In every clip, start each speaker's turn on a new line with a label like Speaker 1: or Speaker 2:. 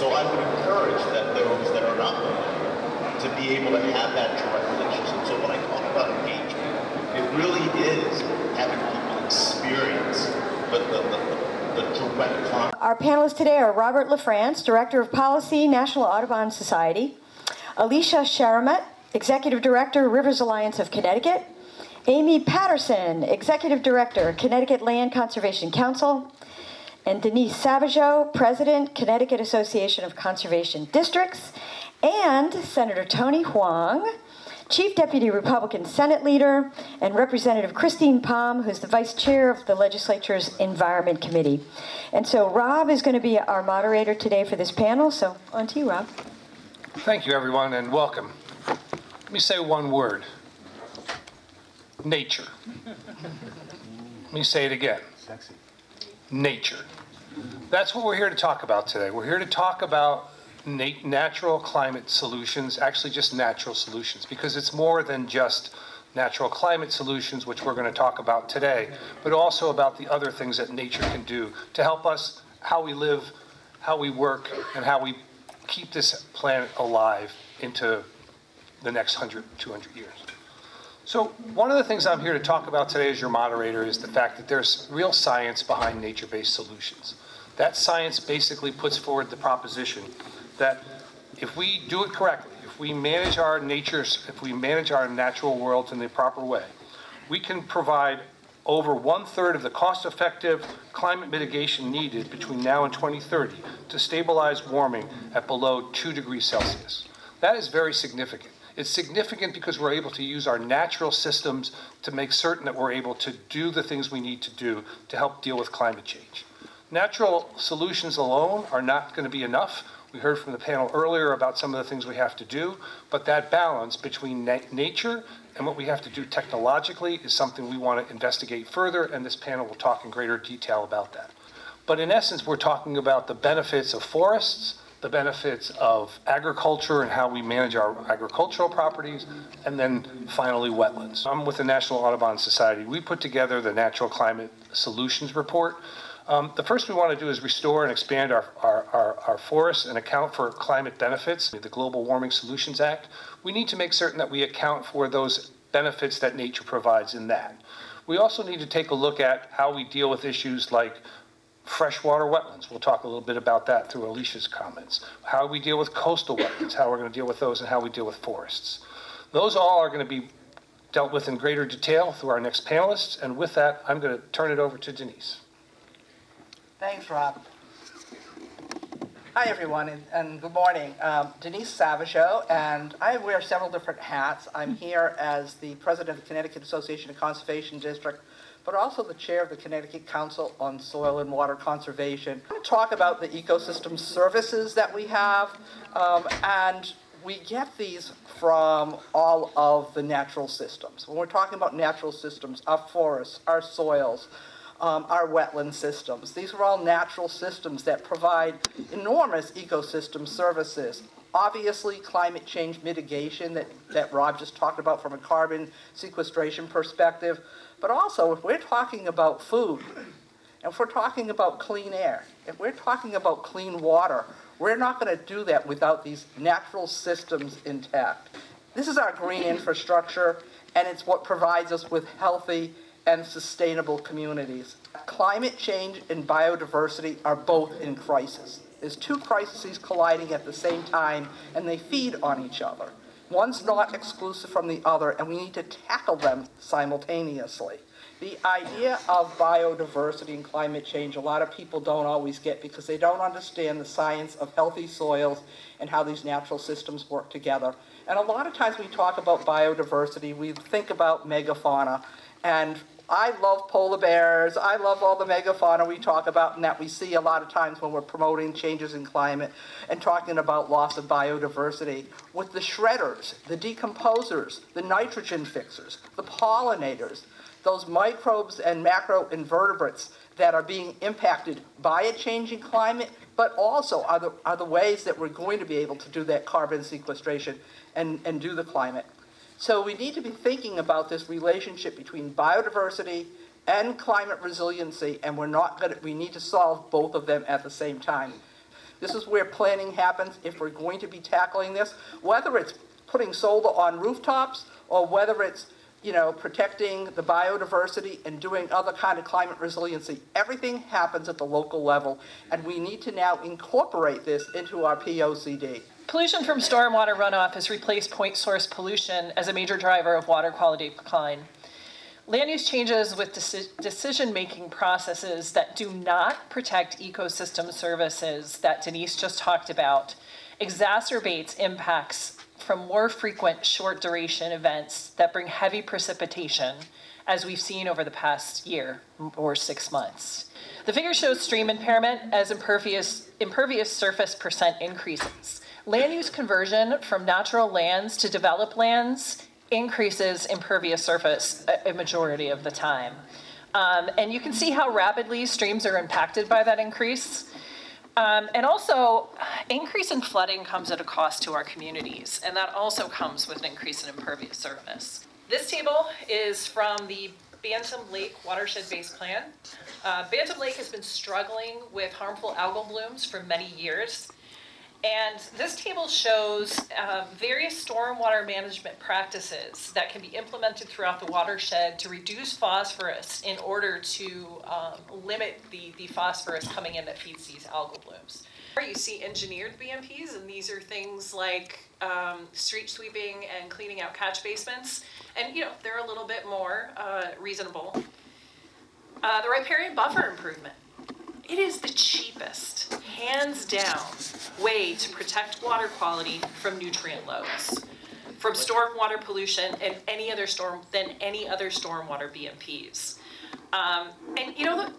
Speaker 1: So I would encourage that those that are not there to be able to have that direct relationship. So when I talk about engagement, it really is having people experience the direct contact.
Speaker 2: Our panelists today are Robert LaFrance, Director of Policy, National Audubon Society; Alicia Sharamet, Executive Director, Rivers Alliance of Connecticut; Amy Patterson, Executive Director, Connecticut Land Conservation Council; and Denise Savageau, President, Connecticut Association of Conservation Districts; and Senator Tony Huang, Chief Deputy Republican Senate Leader, and Representative Christine Palm, who's the Vice Chair of the Legislature's Environment Committee. And so Rob is going to be our moderator today for this panel. So on to you, Rob.
Speaker 3: Thank you, everyone, and welcome. Let me say one word: nature. Let me say it again.
Speaker 4: Sexy.
Speaker 3: Nature. That's what we're here to talk about today. We're here to talk about natural climate solutions, actually just natural solutions, because it's more than just natural climate solutions, which we're going to talk about today, but also about the other things that nature can do to help us, how we live, how we work, and how we keep this planet alive into the next 100, 200 years. So one of the things I'm here to talk about today as your moderator is the fact that there's real science behind nature-based solutions. That science basically puts forward the proposition that if we do it correctly, if we manage our natural worlds in the proper way, we can provide over 1/3 of the cost-effective climate mitigation needed between now and 2030 to stabilize warming at below 2 degrees Celsius. That is very significant. It's significant because we're able to use our natural systems to make certain that we're able to do the things we need to do to help deal with climate change. Natural solutions alone are not going to be enough. We heard from the panel earlier about some of the things we have to do, but that balance between nature and what we have to do technologically is something we want to investigate further, and this panel will talk in greater detail about that. But in essence, we're talking about the benefits of forests, the benefits of agriculture and how we manage our agricultural properties, and then finally wetlands. I'm with the National Audubon Society. We put together the Natural Climate Solutions Report. The first we want to do is restore and expand our forests and account for climate benefits. The Global Warming Solutions Act, we need to make certain that we account for those benefits that nature provides in that. We also need to take a look at how we deal with issues like freshwater wetlands. We'll talk a little bit about that through Alicia's comments. How we deal with coastal wetlands, how we're going to deal with those, and how we deal with forests. Those all are going to be dealt with in greater detail through our next panelists. And with that, I'm going to turn it over to Denise.
Speaker 5: Thanks, Rob. Hi, everyone, and good morning. Denise Savageau, and I wear several different hats. I'm here as the president of the Connecticut Association of Conservation District, but also the chair of the Connecticut Council on Soil and Water Conservation. I'm going to talk about the ecosystem services that we have, and we get these from all of the natural systems. When we're talking about natural systems, our forests, our soils, our wetland systems. These are all natural systems that provide enormous ecosystem services. Obviously, climate change mitigation that Rob just talked about from a carbon sequestration perspective, but also if we're talking about food, and if we're talking about clean air, if we're talking about clean water, we're not going to do that without these natural systems intact. This is our green infrastructure, and it's what provides us with healthy and sustainable communities. Climate change and biodiversity are both in crisis. There's two crises colliding at the same time, and they feed on each other. One's not exclusive from the other, and we need to tackle them simultaneously. The idea of biodiversity and climate change, a lot of people don't always get because they don't understand the science of healthy soils and how these natural systems work together. And a lot of times we talk about biodiversity, we think about megafauna. And I love polar bears. I love all the megafauna we talk about and that we see a lot of times when we're promoting changes in climate and talking about loss of biodiversity. With the shredders, the decomposers, the nitrogen fixers, the pollinators, those microbes and macroinvertebrates that are being impacted by a changing climate, but also are the ways that we're going to be able to do that carbon sequestration and do the climate. So we need to be thinking about this relationship between biodiversity and climate resiliency, and we need to solve both of them at the same time. This is where planning happens if we're going to be tackling this, whether it's putting solar on rooftops or whether it's, protecting the biodiversity and doing other kind of climate resiliency. Everything happens at the local level, and we need to now incorporate this into our POCD.
Speaker 4: Pollution from stormwater runoff has replaced point source pollution as a major driver of water quality decline. Land use changes with decision-making processes that do not protect ecosystem services that Denise just talked about exacerbates impacts from more frequent short duration events that bring heavy precipitation, as we've seen over the past year or 6 months. The figure shows stream impairment as impervious surface percent increases. Land use conversion from natural lands to developed lands increases impervious surface a majority of the time. And you can see how rapidly streams are impacted by that increase. And also, increase in flooding comes at a cost to our communities, and that also comes with an increase in impervious surface. This table is from the Bantam Lake Watershed-Based Plan. Bantam Lake has been struggling with harmful algal blooms for many years. And this table shows various stormwater management practices that can be implemented throughout the watershed to reduce phosphorus in order to limit the phosphorus coming in that feeds these algal blooms. You see engineered BMPs, and these are things like street sweeping and cleaning out catch basements. And they're a little bit more reasonable. The riparian buffer improvement. It is the cheapest, hands down, way to protect water quality from nutrient loads, from stormwater pollution and any other stormwater BMPs. And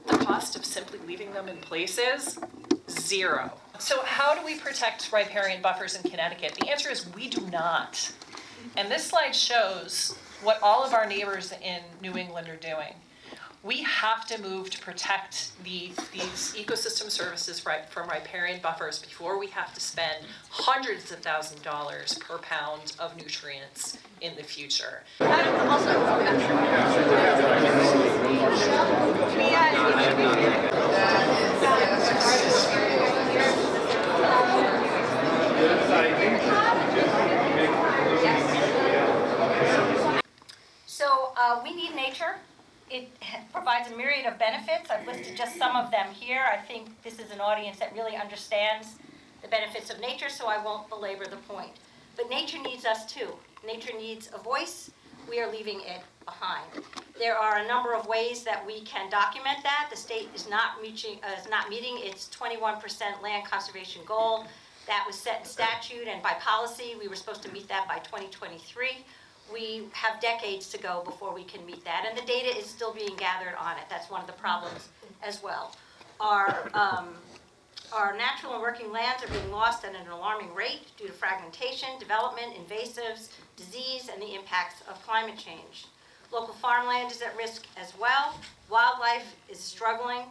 Speaker 4: the cost of simply leaving them in place is zero. So how do we protect riparian buffers in Connecticut? The answer is we do not. And this slide shows what all of our neighbors in New England are doing. We have to move to protect these ecosystem services from riparian buffers before we have to spend hundreds of thousands of dollars per pound of nutrients in the future.
Speaker 6: So we need nature. It provides a myriad of benefits. I've listed just some of them here. I think this is an audience that really understands the benefits of nature, so I won't belabor the point. But nature needs us too. Nature needs a voice. We are leaving it behind. There are a number of ways that we can document that. The state is not meeting its 21% land conservation goal. That was set in statute, and by policy, we were supposed to meet that by 2023. We have decades to go before we can meet that, and the data is still being gathered on it. That's one of the problems as well. Our natural and working lands are being lost at an alarming rate due to fragmentation, development, invasives, disease, and the impacts of climate change. Local farmland is at risk as well. Wildlife is struggling.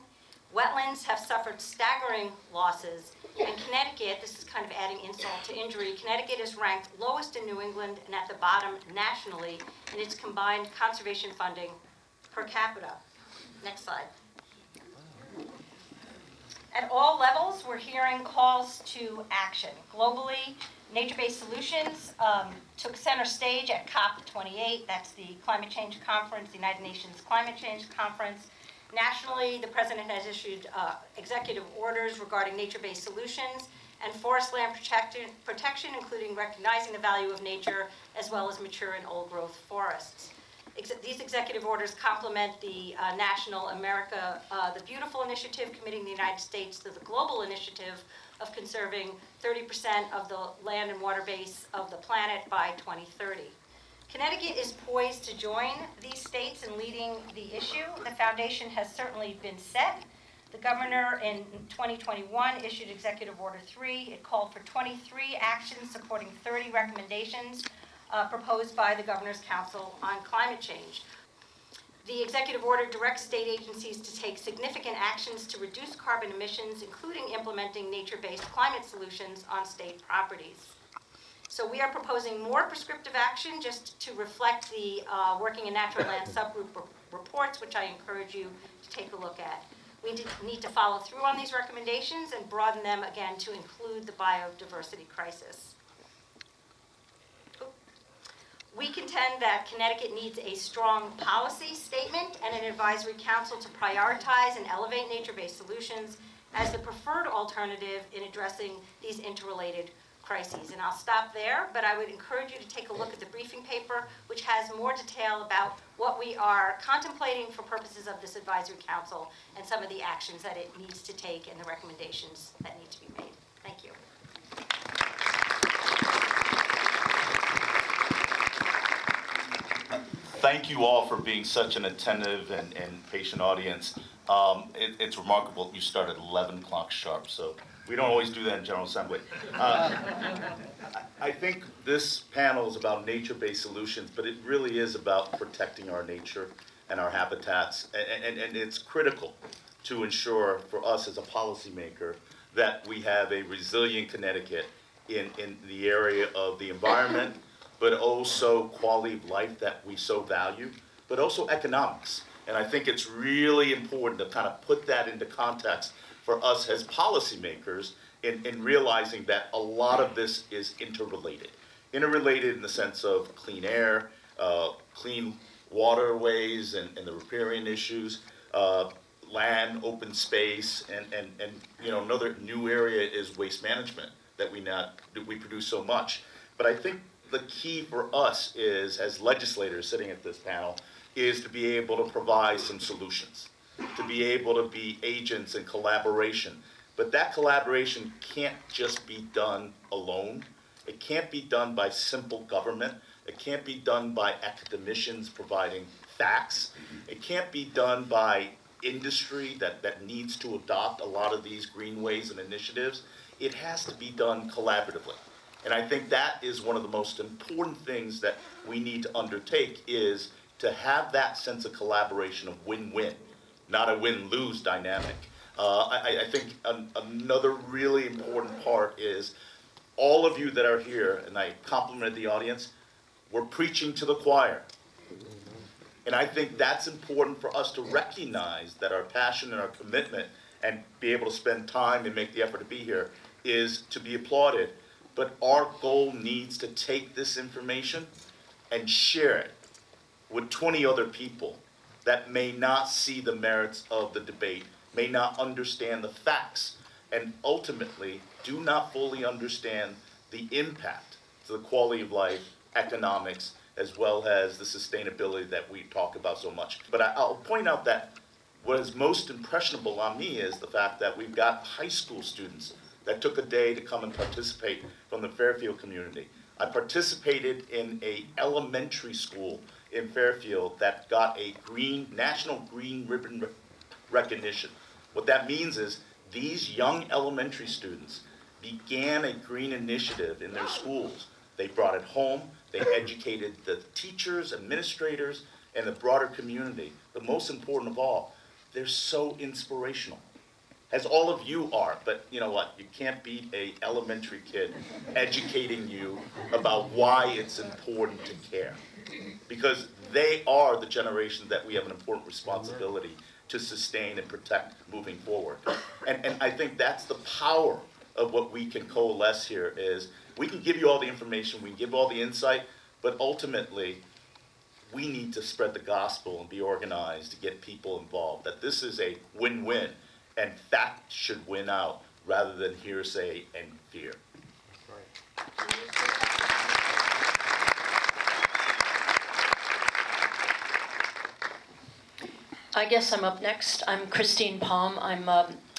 Speaker 6: Wetlands have suffered staggering losses. In Connecticut, this is kind of adding insult to injury, Connecticut is ranked lowest in New England and at the bottom nationally in its combined conservation funding per capita. Next slide. At all levels, we're hearing calls to action. Globally, nature-based solutions took center stage at COP28. That's the Climate Change Conference, the United Nations Climate Change Conference. Nationally, the President has issued executive orders regarding nature-based solutions and forest land protection, including recognizing the value of nature, as well as mature and old-growth forests. These executive orders complement the National America the Beautiful initiative, committing the United States to the global initiative of conserving 30% of the land and water base of the planet by 2030. Connecticut is poised to join these states in leading the issue. The foundation has certainly been set. The governor in 2021 issued Executive Order 3. It called for 23 actions supporting 30 recommendations proposed by the Governor's Council on Climate Change. The executive order directs state agencies to take significant actions to reduce carbon emissions, including implementing nature-based climate solutions on state properties. So we are proposing more prescriptive action just to reflect the Working in Natural Land subgroup reports, which I encourage you to take a look at. We need to follow through on these recommendations and broaden them again to include the biodiversity crisis. We contend that Connecticut needs a strong policy statement and an advisory council to prioritize and elevate nature-based solutions as the preferred alternative in addressing these interrelated crises. And I'll stop there, but I would encourage you to take a look at the briefing paper, which has more detail about what we are contemplating for purposes of this advisory council and some of the actions that it needs to take and the recommendations that need to be made. Thank you.
Speaker 1: Thank you all for being such an attentive and patient audience. It's remarkable you start at 11 o'clock sharp, so we don't always do that in General Assembly. I think this panel is about nature-based solutions, but it really is about protecting our nature and our habitats, and it's critical to ensure for us as a policymaker that we have a resilient Connecticut in the area of the environment, but also quality of life that we so value, but also economics. And I think it's really important to kind of put that into context for us as policymakers in realizing that a lot of this is interrelated. Interrelated in the sense of clean air, clean waterways and the riparian issues, land, open space, and you know, another new area is waste management that we produce so much. But I think the key for us is, as legislators sitting at this panel, is to be able to provide some solutions, to be able to be agents in collaboration. But that collaboration can't just be done alone. It can't be done by simple government. It can't be done by academicians providing facts. It can't be done by industry that needs to adopt a lot of these greenways and initiatives. It has to be done collaboratively. And I think that is one of the most important things that we need to undertake, is to have that sense of collaboration of win-win, not a win-lose dynamic. I think another really important part is all of you that are here, and I compliment the audience, we're preaching to the choir. And I think that's important for us to recognize that our passion and our commitment and be able to spend time and make the effort to be here is to be applauded. But our goal needs to take this information and share it with 20 other people that may not see the merits of the debate, may not understand the facts, and ultimately do not fully understand the impact to the quality of life, economics, as well as the sustainability that we talk about so much. But I'll point out that what is most impressionable on me is the fact that we've got high school students that took a day to come and participate from the Fairfield community. I participated in a elementary school in Fairfield that got a National Green Ribbon recognition. What that means is these young elementary students began a green initiative in their schools. They brought it home, they educated the teachers, administrators, and the broader community. But most important of all, they're so inspirational, as all of you are. But you know what? You can't beat an elementary kid educating you about why it's important to care. Because they are the generation that we have an important responsibility to sustain and protect moving forward. And I think that's the power of what we can coalesce here, is we can give you all the information, we can give all the insight, but ultimately, we need to spread the gospel and be organized to get people involved, that this is a win-win, and fact should win out rather than hearsay and fear.
Speaker 7: I guess I'm up next. I'm Christine Palm.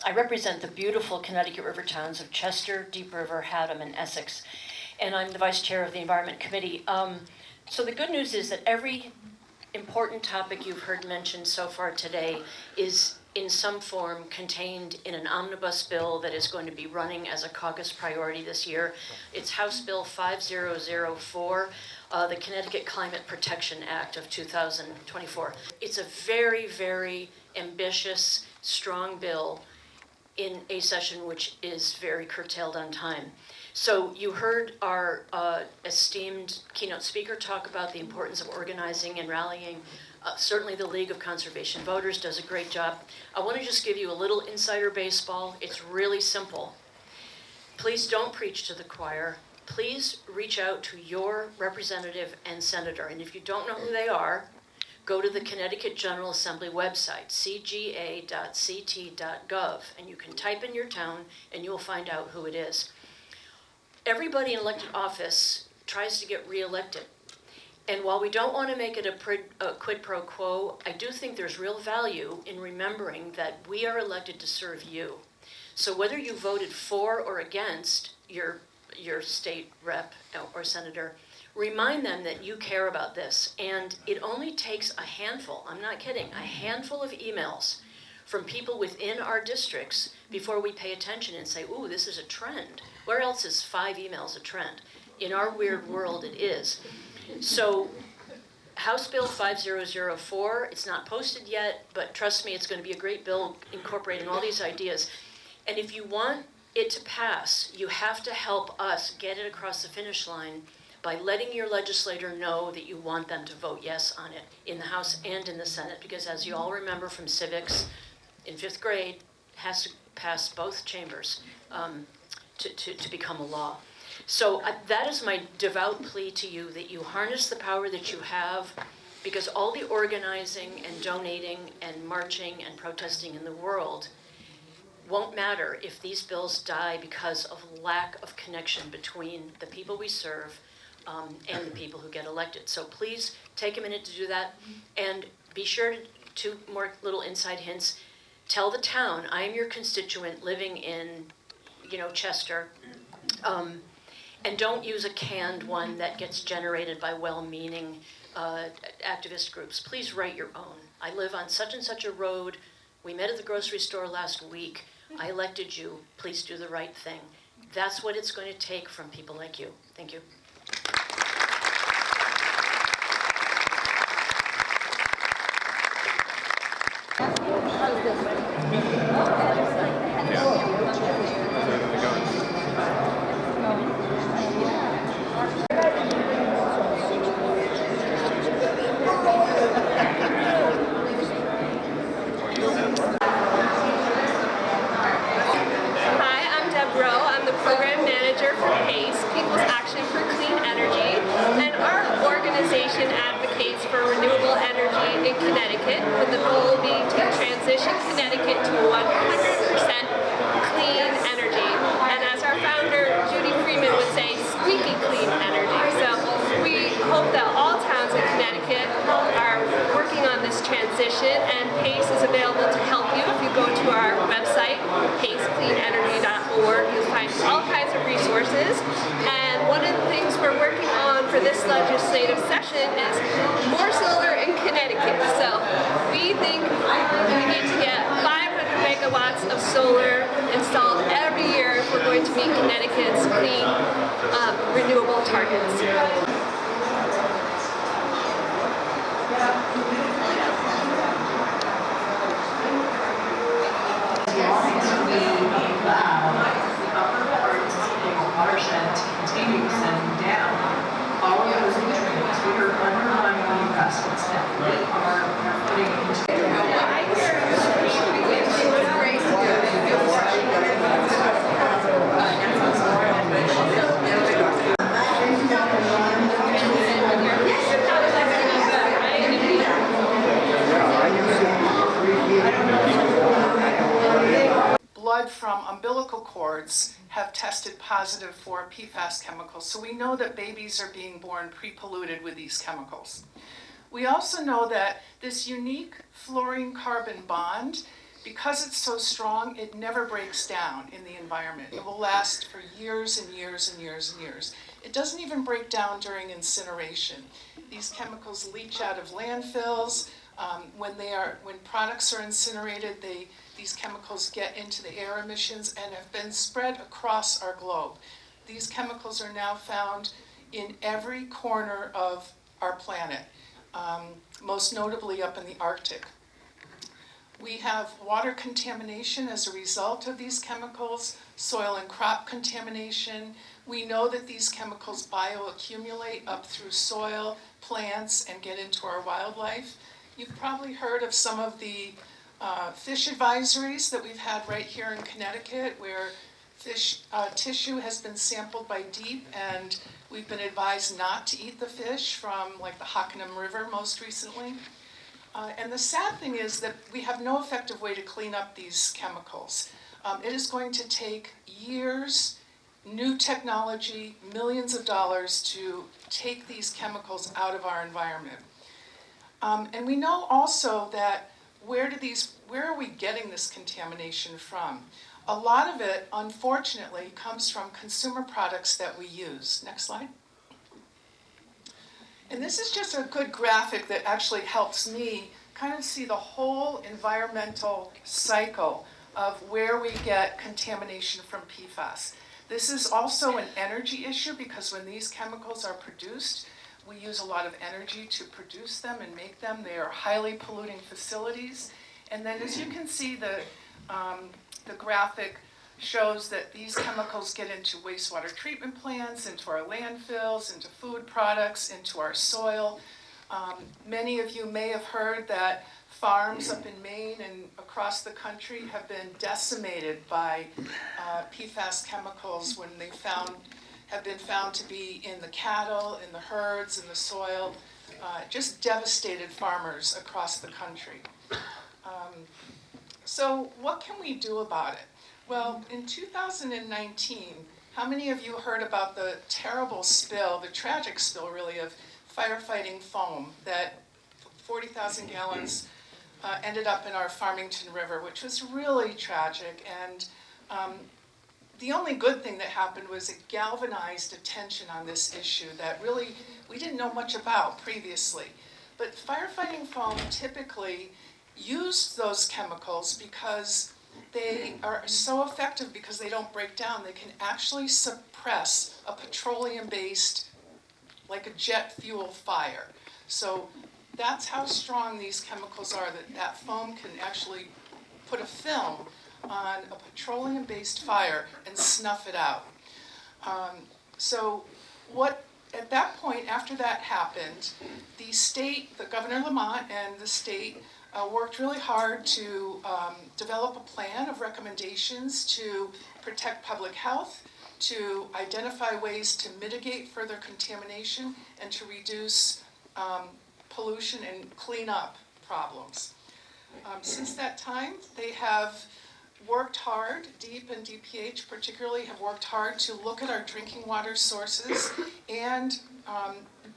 Speaker 7: I represent the beautiful Connecticut river towns of Chester, Deep River, Haddam, and Essex, and I'm the vice chair of the Environment Committee. So the good news is that every important topic you've heard mentioned so far today is in some form contained in an omnibus bill that is going to be running as a caucus priority this year. It's House Bill 5004, the Connecticut Climate Protection Act of 2024. It's a very, very ambitious, strong bill in a session which is very curtailed on time. So you heard our esteemed keynote speaker talk about the importance of organizing and rallying Certainly the League of Conservation Voters does a great job. I want to just give you a little insider baseball. It's really simple. Please don't preach to the choir. Please reach out to your representative and senator. And if you don't know who they are, go to the Connecticut General Assembly website, cga.ct.gov, and you can type in your town and you'll find out who it is. Everybody in elected office tries to get reelected. And while we don't want to make it a quid pro quo, I do think there's real value in remembering that we are elected to serve you. So whether you voted for or against your state rep or senator, remind them that you care about this. And it only takes a handful, I'm not kidding, a handful of emails from people within our districts before we pay attention and say, ooh, this is a trend. Where else is 5 emails a trend? In our weird world, it is. So House Bill 5004, it's not posted yet, but trust me, it's going to be a great bill incorporating all these ideas. And if you want it to pass, you have to help us get it across the finish line by letting your legislator know that you want them to vote yes on it in the House and in the Senate, because as you all remember from civics in 5th grade, it has to pass both chambers to become a law. So that is my devout plea to you, that you harness the power that you have, because all the organizing and donating and marching and protesting in the world won't matter if these bills die because of lack of connection between the people we serve and the people who get elected. So please take a minute to do that, and be sure to, 2 more little inside hints. Tell the town, I am your constituent living in, Chester, and don't use a canned one that gets generated by well-meaning activist groups. Please write your own. I live on such and such a road. We met at the grocery store last week. I elected you. Please do the right thing. That's what it's going to take from people like you. Thank you.
Speaker 8: Connecticut, with the goal being to transition Connecticut to 100% clean energy. And as our founder, Judy Freeman, would say, squeaky clean energy. So we hope that all towns in Connecticut are working on this transition, and PACE is available to help you. If you go to our website, pacecleanenergy.org, you'll find all kinds of resources. And one of the things we're working on for this legislative session is more solar in Connecticut. So we think we need to get 500 megawatts of solar installed every year if we're going to meet Connecticut's clean renewable targets.
Speaker 9: Watershed to continue sending down all of those nutrients. We are undermining the investments that we are putting into
Speaker 5: Blood from umbilical cords have tested positive for PFAS chemicals, so we know that babies are being born pre-polluted with these chemicals. We also know that this unique fluorine-carbon bond, because it's so strong, it never breaks down in the environment. It will last for years and years and years and years. It doesn't even break down during incineration. These chemicals leach out of landfills. When products are incinerated, these chemicals get into the air emissions and have been spread across our globe. These chemicals are now found in every corner of our planet, most notably up in the Arctic. We have water contamination as a result of these chemicals, soil and crop contamination. We know that these chemicals bioaccumulate up through soil, plants, and get into our wildlife.
Speaker 9: You've probably heard of some of the fish advisories that we've had right here in Connecticut, where fish tissue has been sampled by DEEP, and we've been advised not to eat the fish from like the Hockanum River most recently. And the sad thing is that we have no effective way to clean up these chemicals. It is going to take years, new technology, millions of dollars to take these chemicals out of our environment. And we know also that where are we getting this contamination from? A lot of it, unfortunately, comes from consumer products that we use. Next slide. And this is just a good graphic that actually helps me kind of see the whole environmental cycle of where we get contamination from PFAS. This is also an energy issue because when these chemicals are produced, we use a lot of energy to produce them and make them. They are highly polluting facilities. And then as you can see, the graphic shows that these chemicals get into wastewater treatment plants, into our landfills, into food products, into our soil. Many of you may have heard that farms up in Maine and across the country have been decimated by PFAS chemicals when they have been found to be in the cattle, in the herds, in the soil, just devastated farmers across the country. So what can we do about it? Well, in 2019, how many of you heard about the terrible spill, the tragic spill really, of firefighting foam that 40,000 gallons ended up in our Farmington River, which was really tragic. And the only good thing that happened was it galvanized attention on this issue that really we didn't know much about previously. But firefighting foam typically used those chemicals because they are so effective because they don't break down. They can actually suppress a petroleum-based, like a jet fuel fire. So that's how strong these chemicals are, that foam can actually put a film on a petroleum-based fire and snuff it out. At that point, after that happened, the state, the Governor Lamont and the state worked really hard to develop a plan of recommendations to protect public health, to identify ways to mitigate further contamination, and to reduce pollution and clean up problems. Since that time, they have worked hard, DEEP and DPH particularly have worked hard to look at our drinking water sources and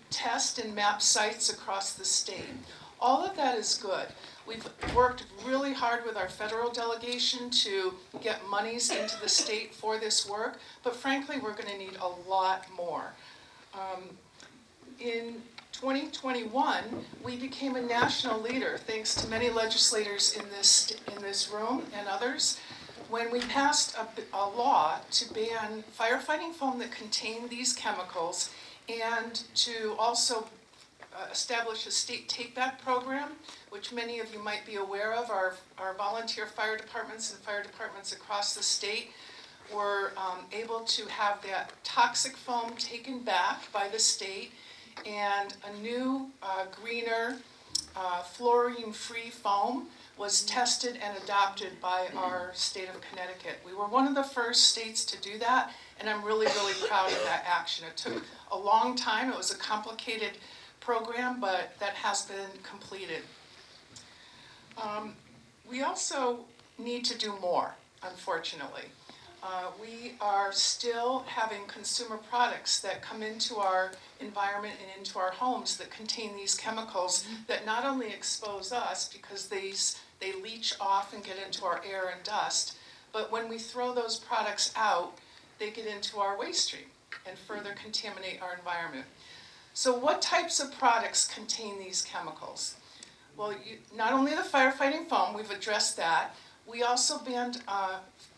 Speaker 9: test and map sites across the state. All of that is good. We've worked really hard with our federal delegation to get monies into the state for this work, but frankly, we're going to need a lot more. In 2021, we became a national leader, thanks to many legislators in this room and others, when we passed a law to ban firefighting foam that contained these chemicals and to also establish a state take-back program, which many of you might be aware of. Our volunteer fire departments and fire departments across the state were able to have that toxic foam taken back by the state and a new, greener, fluorine-free foam was tested and adopted by our state of Connecticut. We were one of the first states to do that, and I'm really, really proud of that action. It took a long time. It was a complicated program, but that has been completed. We also need to do more, unfortunately. We are still having consumer products that come into our environment and into our homes that contain these chemicals that not only expose us because they leach off and get into our air and dust, but when we throw those products out, they get into our waste stream and further contaminate our environment. So what types of products contain these chemicals? Well, not only the firefighting foam, we've addressed that. We also banned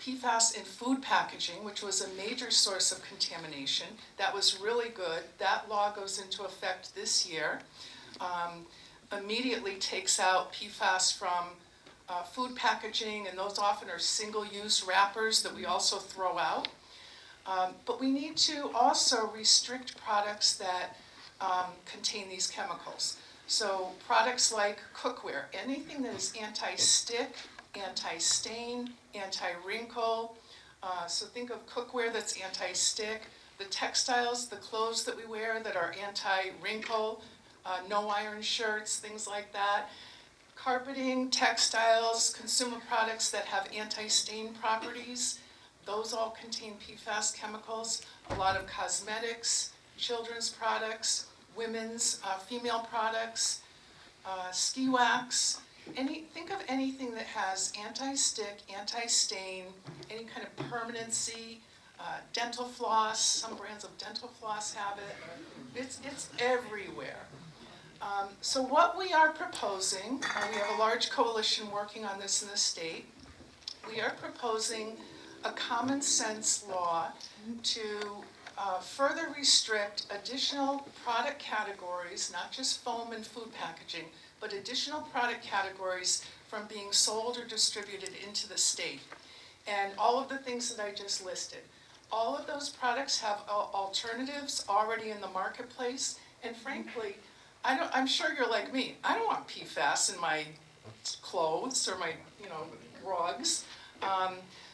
Speaker 9: PFAS in food packaging, which was a major source of contamination. That was really good. That law goes into effect this year. Immediately takes out PFAS from food packaging, and those often are single-use wrappers that we also throw out. But we need to also restrict products that contain these chemicals. So products like cookware, anything that is anti-stick, anti-stain, anti-wrinkle. So think of cookware that's anti-stick, the textiles, the clothes that we wear that are anti-wrinkle, no iron shirts, things like that. Carpeting, textiles, consumer products that have anti-stain properties, those all contain PFAS chemicals. A lot of cosmetics, children's products, women's, female products, ski wax. Think of anything that has anti-stick, anti-stain, any kind of permanency, dental floss, some brands of dental floss have it. It's everywhere. So what we are proposing, we have a large coalition working on this in the state. We are proposing a common sense law to further restrict additional product categories, not just foam and food packaging, but additional product categories from being sold or distributed into the state. And all of the things that I just listed. All of those products have alternatives already in the marketplace, and frankly, I'm sure you're like me. I don't want PFAS in my clothes or my, rugs.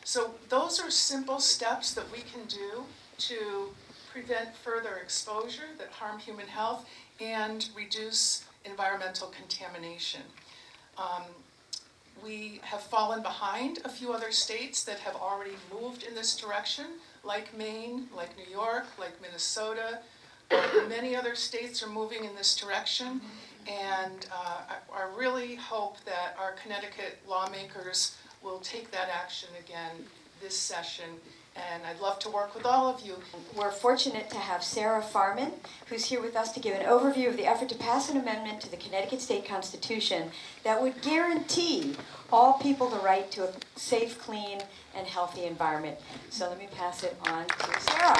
Speaker 9: So those are simple steps that we can do to prevent further exposure that harm human health and reduce environmental contamination. We have fallen behind a few other states that have already moved in this direction, like Maine, like New York, like Minnesota. Many other states are moving in this direction, and I really hope that our Connecticut lawmakers will take that action again this session, and I'd love to work with all of you.
Speaker 2: We're fortunate to have Sarah Farman, who's here with us to give an overview of the effort to pass an amendment to the Connecticut State Constitution that would guarantee all people the right to a safe, clean, and healthy environment. So let me pass it on to Sarah.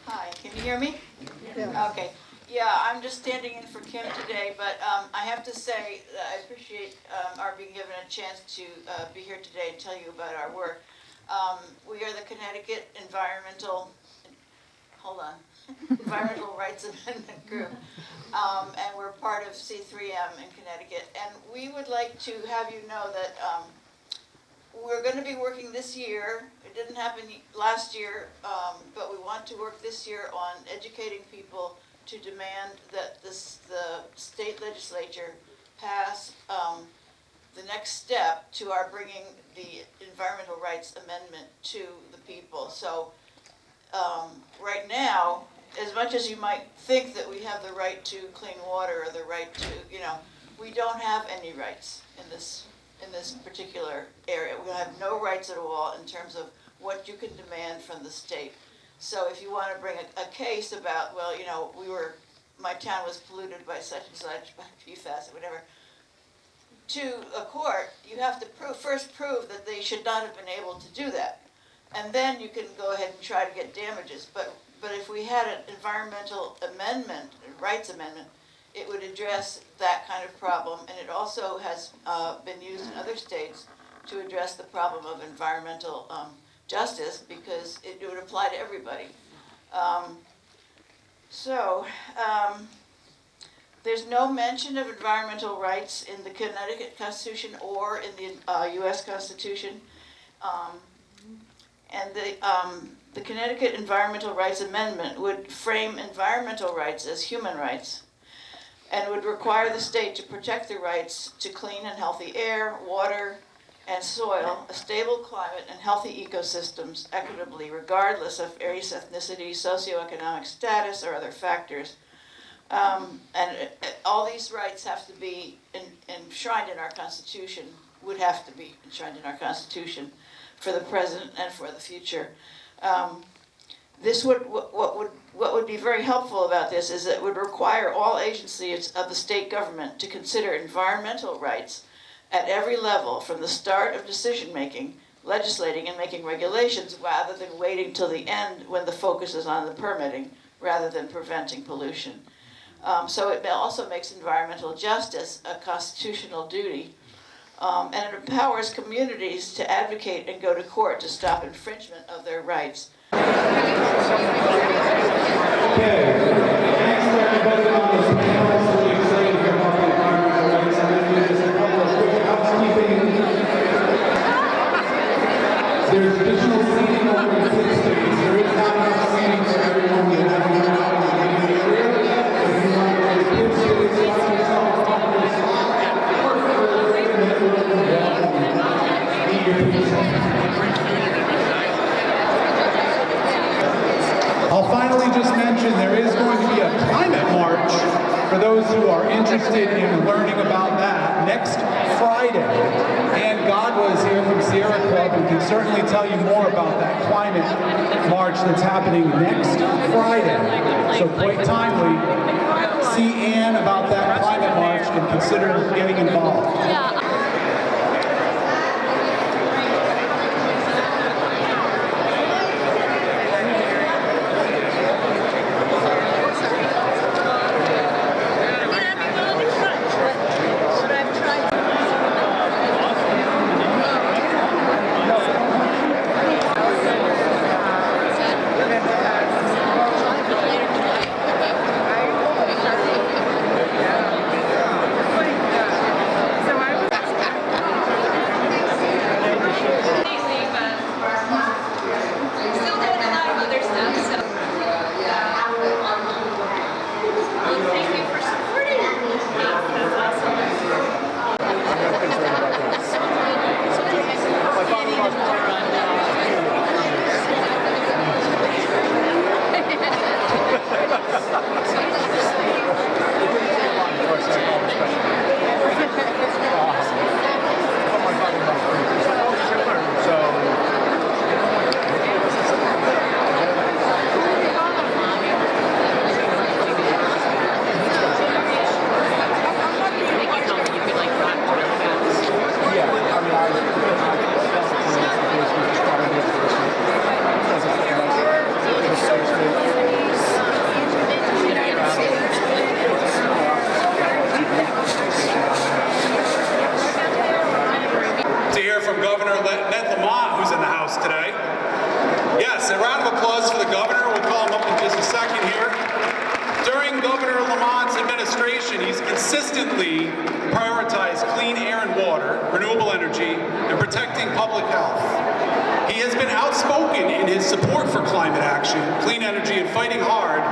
Speaker 10: Hi, can you hear me? Yeah. Okay. Yeah, I'm just standing in for Kim today, but I have to say that I appreciate our being given a chance to be here today and tell you about our work. We are the Connecticut Environmental Rights Amendment Group, and we're part of C3M in Connecticut. And we would like to have you know that we're going to be working this year. It didn't happen last year, but we want to work this year on educating people to demand that the state legislature pass the next step to our bringing the Environmental Rights Amendment to the people. So right now, as much as you might think that we have the right to clean water or the right to, we don't have any rights in this particular area. We have no rights at all in terms of what you can demand from the state. So if you want to bring a case about, my town was polluted by such and such, by PFAS or whatever, to a court, you have to first prove that they should not have been able to do that. And then you can go ahead and try to get damages. But if we had an environmental amendment, a rights amendment, it would address that kind of problem. And it also has been used in other states to address the problem of environmental justice, because it would apply to everybody. There's no mention of environmental rights in the Connecticut Constitution or in the U.S. Constitution. And the Connecticut Environmental Rights Amendment would frame environmental rights as human rights and would require the state to protect the rights to clean and healthy air, water, and soil, a stable climate, and healthy ecosystems equitably, regardless of race, ethnicity, socioeconomic status, or other factors. And all these rights have to be enshrined in our Constitution, would have to be enshrined in our Constitution for the present and for the future. What would be very helpful about this is that it would require all agencies of the state government to consider environmental rights at every level, from the start of decision-making, legislating, and making regulations, rather than waiting till the end when the focus is on the permitting, rather than preventing pollution. So it also makes environmental justice a constitutional duty. and it empowers communities to advocate and go to court to stop infringement of their rights.
Speaker 11: Okay, thanks for everybody on this panel. It's really exciting to come up with environmental rights. I'm going to do just a couple of quick housekeeping. There's additional seating over the 6 days. There is not enough seating for everyone you have in the area. If you want to go to kids' space, find yourself off this spot. Work for a friend that will be your piece. I'll finally just mention there is going to be a climate march for those who are interested in learning about that next Friday. Ann Godwa is here from Sierra Club and can certainly tell you more about that climate march that's happening next Friday. So quite timely, see Ann about that climate march and consider getting involved.
Speaker 12: He's consistently prioritized clean air and water, renewable energy, and protecting public health. He has been outspoken in his support for climate action, clean energy, and fighting hard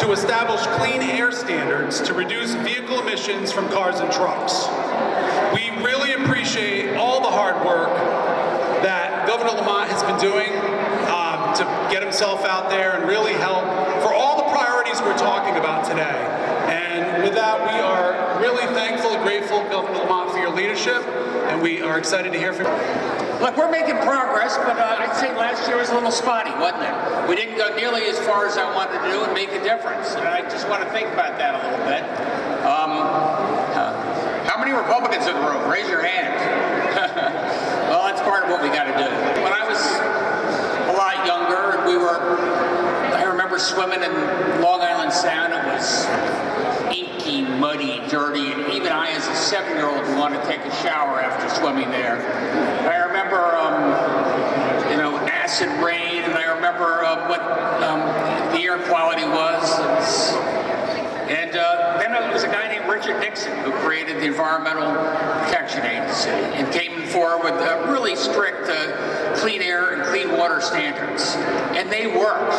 Speaker 12: to establish clean air standards to reduce vehicle emissions from cars and trucks. We really appreciate all the hard work that Governor Lamont has been doing to get himself out there and really help for all the priorities we're talking about today. And with that, we are really thankful and grateful, Governor Lamont, for your leadership, and we are excited to hear from you.
Speaker 13: Look, we're making progress, but I'd say last year was a little spotty, wasn't it? We didn't go nearly as far as I wanted to do and make a difference, and I just want to think about that a little bit. How many Republicans in the room? Raise your hand. Well, that's part of what we got to do. When I was a lot younger, I remember swimming in Long Island Sound. It was inky, muddy, dirty, and even I, as a 7-year-old, would want to take a shower after swimming there. I remember, acid rain, and I remember what the air quality was. And then there was a guy named Richard Nixon who created the Environmental Protection Agency and came forward with really strict clean air and clean water standards. And they worked.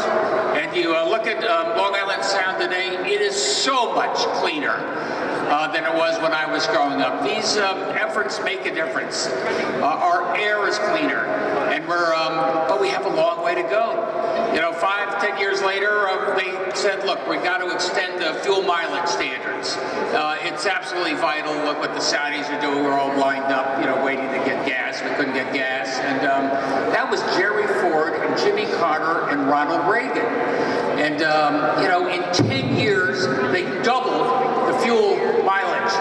Speaker 13: And you look at Long Island Sound today, it is so much cleaner than it was when I was growing up. These efforts make a difference. Our air is cleaner, and but we have a long way to go. 5-10 years later, they said, look, we've got to extend the fuel mileage standards. It's absolutely vital. Look what the Saudis are doing. We're all lined up, waiting to get gas. We couldn't get gas. And that was Jerry Ford and Jimmy Carter and Ronald Reagan. And, in 10 years, they doubled the fuel mileage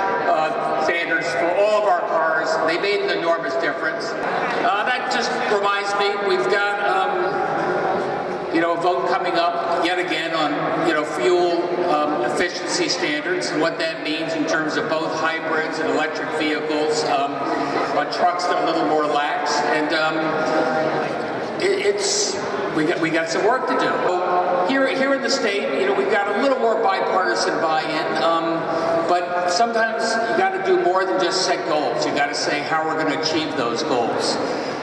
Speaker 13: standards for all of our cars. They made an enormous difference. That just reminds me, we've got, vote coming up yet again on, fuel efficiency standards and what that means in terms of both hybrids and electric vehicles, on trucks that are a little more lax. And we got some work to do. Here in the state, we've got a little more bipartisan buy-in, but sometimes you got to do more than just set goals. You got to say how we're going to achieve those goals.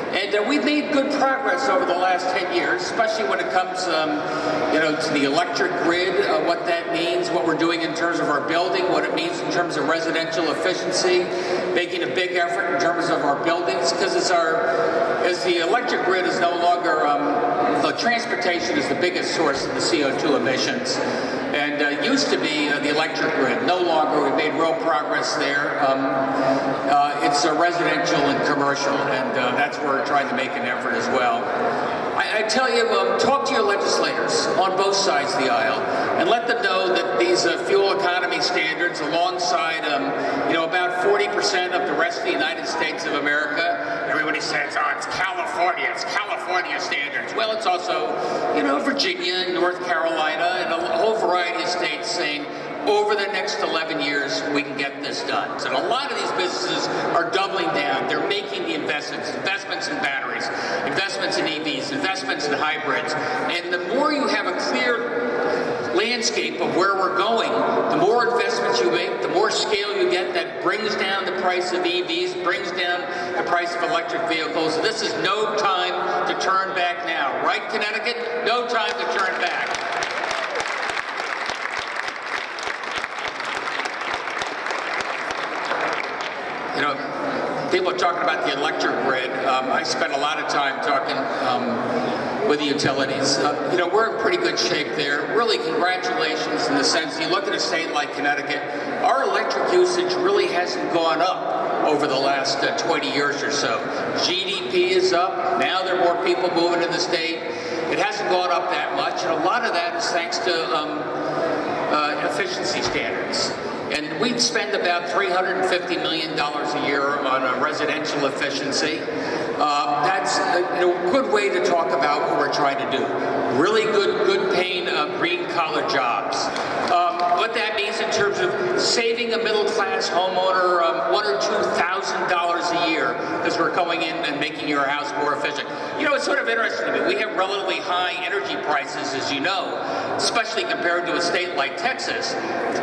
Speaker 13: And we've made good progress over the last 10 years, especially when it comes, to the electric grid, what that means, what we're doing in terms of our building, what it means in terms of residential efficiency, making a big effort in terms of our buildings, because as the electric grid is no longer, the transportation is the biggest source of the CO2 emissions. And used to be the electric grid. No longer. We've made real progress there. It's residential and commercial, and that's where we're trying to make an effort as well. I tell you, talk to your legislators on both sides of the aisle and let them know that these fuel economy standards, alongside about 40% of the rest of the United States of America, everybody says, oh, it's California standards. Well, it's also, Virginia and North Carolina and a whole variety of states saying, over the next 11 years, we can get this done. So a lot of these businesses are doubling down. They're making the investments in batteries, investments in EVs, investments in hybrids. And the more you have a clear landscape of where we're going, the more investments you make, the more scale you get. That brings down the price of EVs, brings down the price of electric vehicles. This is no time to turn back now. Right, Connecticut? No time to turn back. People are talking about the electric grid. I spent a lot of time talking with the utilities. We're in pretty good shape there. Really, congratulations in the sense, you look at a state like Connecticut, our electric usage really hasn't gone up over the last 20 years or so. GDP is up. Now there are more people moving in the state. It hasn't gone up that much, and a lot of that is thanks to efficiency standards. And we spend about $350 million a year on residential efficiency. That's a good way to talk about what we're trying to do. Really good paying green-collar jobs. What that means in terms of saving a middle-class homeowner $1,000 or $2,000 a year because we're going in and making your house more efficient. It's sort of interesting to me. We have relatively high energy prices, as you know, especially compared to a state like Texas.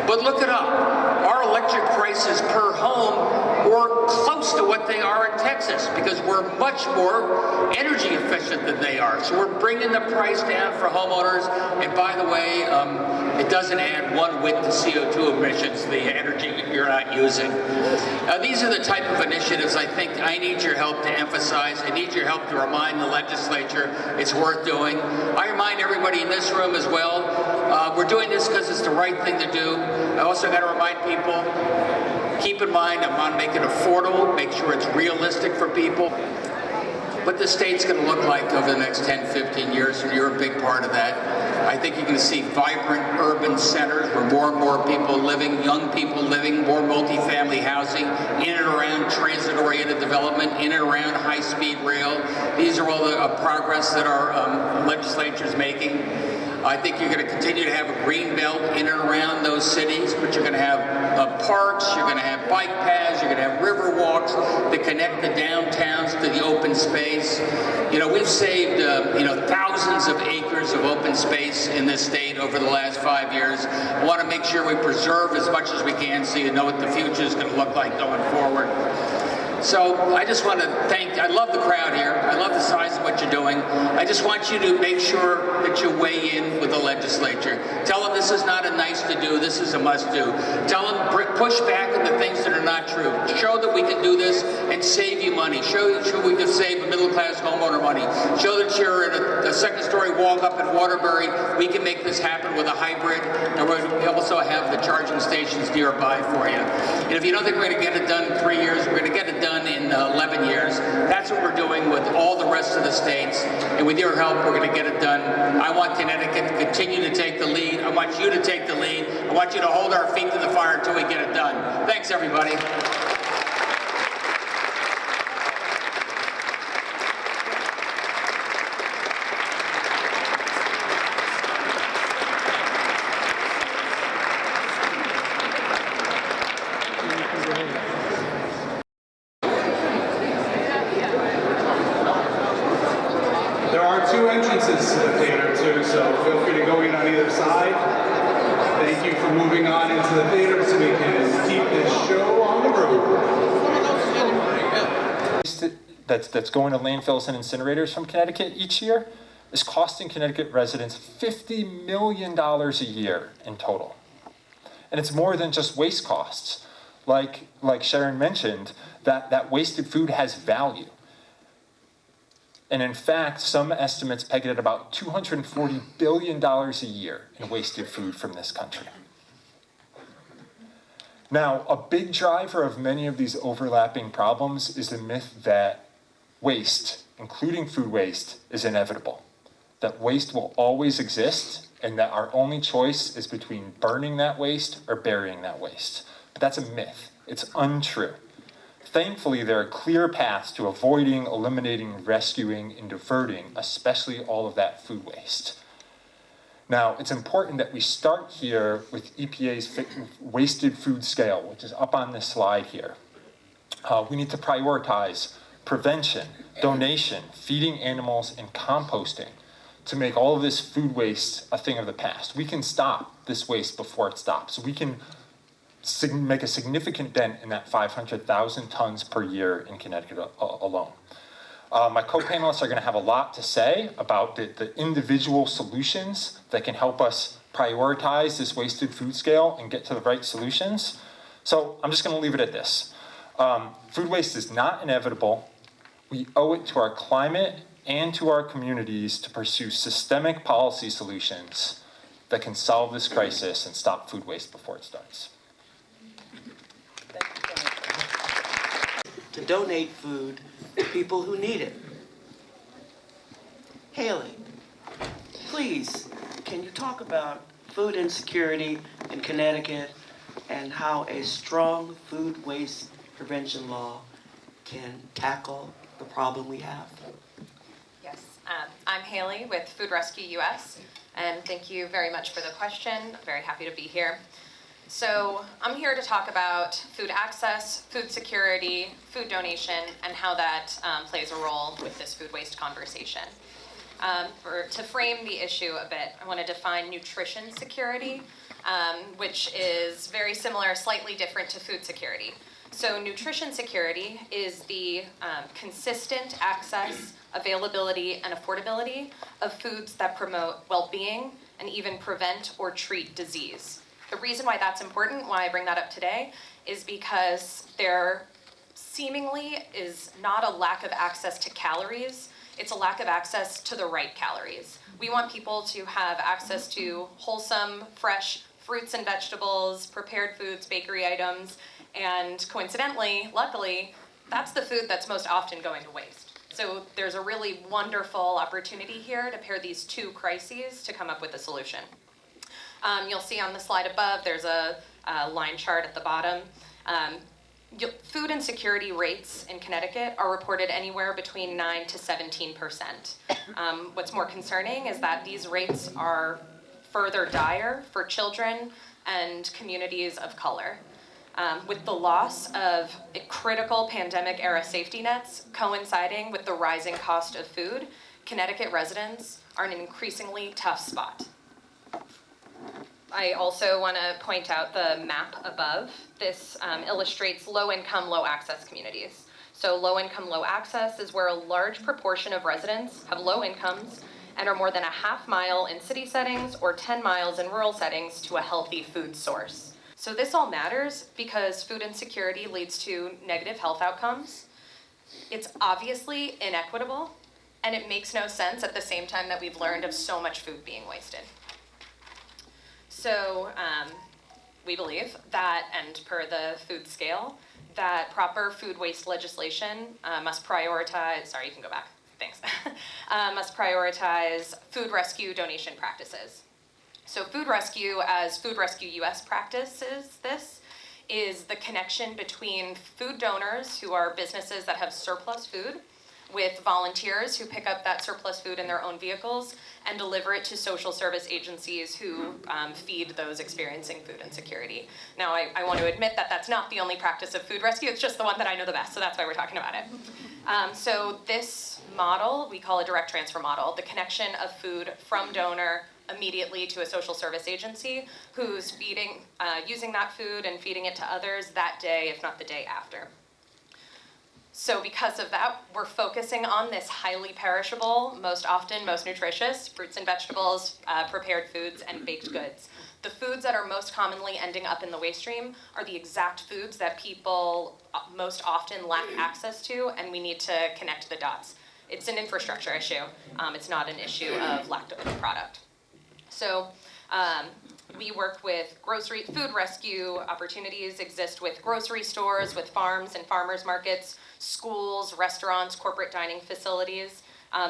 Speaker 13: But look it up. Our electric prices per home were close to what they are in Texas because we're much more energy efficient than they are. So we're bringing the price down for homeowners. And by the way, it doesn't add 1 whit to CO2 emissions, the energy you're not using. These are the type of initiatives I think I need your help to emphasize. I need your help to remind the legislature it's worth doing. I remind everybody in this room as well, we're doing this because it's the right thing to do. I also got to remind people, keep in mind, I want to make it affordable, make sure it's realistic for people. What the state's going to look like over the next 10, 15 years, and you're a big part of that. I think you're going to see vibrant urban centers where more and more people living, young people living, more multifamily housing, in and around transit-oriented development, in and around high-speed rail. These are all the progress that our legislature is making. I think you're going to continue to have a green belt in and around those cities, but you're going to have parks, you're going to have bike paths, you're going to have river walks that connect the downtowns to the open space. We've saved, thousands of acres of open space in this state over the last 5 years. I want to make sure we preserve as much as we can so you know what the future is going to look like going forward. So I just want to I love the crowd here. I love the size of what you're doing. I just want you to make sure that you weigh in with the legislature. Tell them this is not a nice to do, this is a must do. Tell them push back on the things that are not true. Show that we can do this and save you money. Show we can save a middle class homeowner money. Show that you're in a second story wall up in Waterbury. We can make this happen with a hybrid. And we also have the charging stations nearby for you. And if you don't think we're going to get it done in 3 years, we're going to get it done in 11 years. That's what we're doing with all the rest of the states. And with your help, we're going to get it done. I want Connecticut to continue to take the lead. I want you to take the lead. I want you to hold our feet to the fire until we get it done. Thanks, everybody.
Speaker 12: are two entrances to the theater too, so feel free to go in on either side. Thank you for moving on into the theater so we can keep this show on the road.
Speaker 14: That's going to landfills and incinerators from Connecticut each year is costing Connecticut residents $50 million a year in total. And it's more than just waste costs. Like Sharon mentioned, that wasted food has value. And in fact, some estimates peg it at about $240 billion a year in wasted food from this country. Now, a big driver of many of these overlapping problems is the myth that waste, including food waste, is inevitable. That waste will always exist, and that our only choice is between burning that waste or burying that waste. But that's a myth. It's untrue. Thankfully, there are clear paths to avoiding, eliminating, rescuing, and diverting, especially all of that food waste. Now, it's important that we start here with EPA's wasted food scale, which is up on this slide here. We need to prioritize prevention, donation, feeding animals, and composting to make all of this food waste a thing of the past. We can stop this waste before it stops. We can make a significant dent in that 500,000 tons per year in Connecticut alone. My co-panelists are going to have a lot to say about the individual solutions that can help us prioritize this wasted food scale and get to the right solutions. So I'm just going to leave it at this. Food waste is not inevitable. We owe it to our climate and to our communities to pursue systemic policy solutions that can solve this crisis and stop food waste before it starts.
Speaker 15: To donate food to people who need it. Haley, please, can you talk about food insecurity in Connecticut and how a strong food waste prevention law can tackle the problem we have?
Speaker 16: Yes, I'm Haley with Food Rescue US, and thank you very much for the question. I'm very happy to be here. So I'm here to talk about food access, food security, food donation, and how that plays a role with this food waste conversation. To frame the issue a bit, I want to define nutrition security, which is very similar, slightly different to food security. So nutrition security is the consistent access, availability, and affordability of foods that promote well-being and even prevent or treat disease. The reason why that's important, why I bring that up today, is because there seemingly is not a lack of access to calories, it's a lack of access to the right calories. We want people to have access to wholesome, fresh fruits and vegetables, prepared foods, bakery items, and coincidentally, luckily, that's the food that's most often going to waste. So there's a really wonderful opportunity here to pair these two crises to come up with a solution. You'll see on the slide above, there's a line chart at the bottom. Food insecurity rates in Connecticut are reported anywhere between 9 to 17%. What's more concerning is that these rates are further dire for children and communities of color. With the loss of critical pandemic-era safety nets coinciding with the rising cost of food, Connecticut residents are in an increasingly tough spot. I also want to point out the map above. This illustrates low-income, low-access communities. So low-income, low-access is where a large proportion of residents have low incomes and are more than a half mile in city settings or 10 miles in rural settings to a healthy food source. So this all matters because food insecurity leads to negative health outcomes. It's obviously inequitable, and it makes no sense at the same time that we've learned of so much food being wasted. So we believe that, and per the food scale, that proper food waste legislation must prioritize, sorry, you can go back, thanks, must prioritize food rescue donation practices. So food rescue, as Food Rescue US practices this, is the connection between food donors, who are businesses that have surplus food, with volunteers who pick up that surplus food in their own vehicles and deliver it to social service agencies who feed those experiencing food insecurity. Now, I want to admit that that's not the only practice of food rescue, it's just the one that I know the best, so that's why we're talking about it. So this model, we call a direct transfer model, the connection of food from donor immediately to a social service agency who's feeding, using that food and feeding it to others that day, if not the day after. So because of that, we're focusing on this highly perishable, most often most nutritious, fruits and vegetables, prepared foods, and baked goods. The foods that are most commonly ending up in the waste stream are the exact foods that people most often lack access to, and we need to connect the dots. It's an infrastructure issue. It's not an issue of lack of a product. So we work with food rescue opportunities exist with grocery stores, with farms and farmers markets, schools, restaurants, corporate dining facilities.